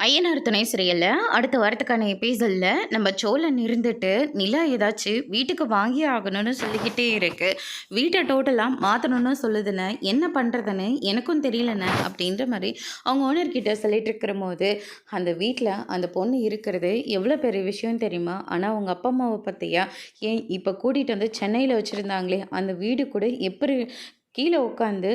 ஐயனார் துணை சிறையில் அடுத்த வாரத்துக்கான எபிசோடில் நம்ம சோழன் இருந்துட்டு நிலா ஏதாச்சும் வீட்டுக்கு வாங்கி ஆகணும்னு சொல்லிக்கிட்டே இருக்கு. வீட்டை டோட்டலாக மாற்றணும்னு சொல்லுதுன்னு என்ன பண்ணுறதுன்னு எனக்கும் தெரியலண்ணே அப்படின்ற மாதிரி அவங்க ஓனர்கிட்ட சொல்லிட்டு இருக்கிற போது அந்த வீட்டில் அந்த பொண்ணு இருக்கிறது எவ்வளோ பெரிய விஷயம் தெரியுமா? ஆனால் அவங்க அப்பா அம்மாவை பற்றியா ஏன் இப்போ கூட்டிகிட்டு வந்து சென்னையில் வச்சுருந்தாங்களே அந்த வீடு கூட எப்படி கீழே உட்காந்து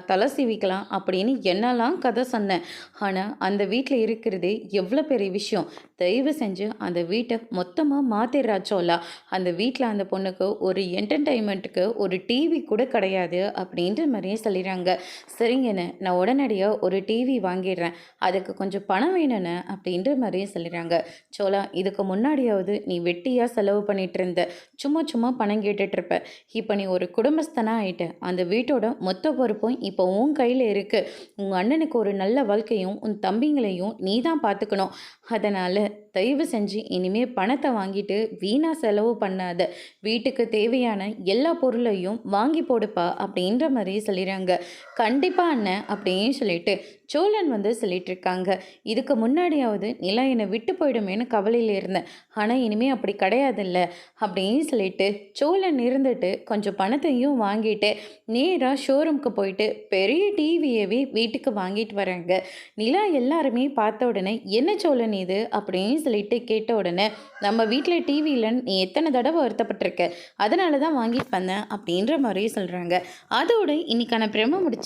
தலை சீவிக்கலாம் அப்படின்னு என்னெல்லாம் கதை சொன்னேன். ஆனால் அந்த வீட்டில் இருக்கிறது எவ்வளோ பெரிய விஷயம். தயவு செஞ்சு அந்த வீட்டை மொத்தமாக மாற்றிடுறாச்சோலா. அந்த வீட்டில் அந்த பொண்ணுக்கு ஒரு என்டர்டெயின்மெண்ட்டுக்கு ஒரு டிவி கூட கிடையாது அப்படின்ற மாதிரியே சொல்லிடுறாங்க. சரிங்கண்ணே, நான் உடனடியாக ஒரு டிவி வாங்கிடுறேன், அதுக்கு கொஞ்சம் பணம் வேணுண்ணே அப்படின்ற மாதிரியே சொல்லிடுறாங்க. சோலா, இதுக்கு முன்னாடியாவது நீ வெட்டியாக செலவு பண்ணிட்டு இருந்த, சும்மா சும்மா பணம் கேட்டுட்டு இருப்ப. இப்போ நீ ஒரு குடும்பஸ்தனாக ஆயிட்ட. அந்த வீட்டோட மொத்த பொறுப்பும் இப்போ உன் கையில் இருக்குது. உங்கள் அண்ணனுக்கு ஒரு நல்ல வாழ்க்கையும் உன் தம்பிங்களையும் நீ தான் பார்த்துக்கணும். அதனால் தயவு செஞ்சு இனிமேல் பணத்தை வாங்கிட்டு வீணாக செலவு பண்ணாத. வீட்டுக்கு தேவையான எல்லா பொருளையும் வாங்கி போடுப்பா அப்படின்ற மாதிரி சொல்லிடுறாங்க. கண்டிப்பாக அண்ணன் அப்படின்னு சொல்லிட்டு சோழன் சொல்லிட்டு இருக்காங்க. இதுக்கு முன்னாடியாவது நிலா என்னை விட்டு போயிடுமேன்னு கவலையில் இருந்தேன், ஆனால் இனிமேல் அப்படி கிடையாதுல்ல அப்படின்னு சொல்லிட்டு சோழன் இருந்துட்டு கொஞ்சம் பணத்தையும் வாங்கிட்டு நேராக ஷோரூம்க்கு போயிட்டு பெரிய டிவியவே வீட்டுக்கு வாங்கிட்டு வராங்க. நிலா எல்லாருமே பார்த்த உடனே என்ன சோழன் இது அப்படின்னு சொல்லிட்டு கேட்ட உடனே, நம்ம வீட்டில் டிவி இல்லைன்னு நீ எத்தனை தடவை வருத்தப்பட்டிருக்க, அதனால தான் வாங்கிட்டு வந்தேன் அப்படின்ற மாதிரி சொல்கிறாங்க. அதோட இன்னைக்கான பிரம முடிச்சு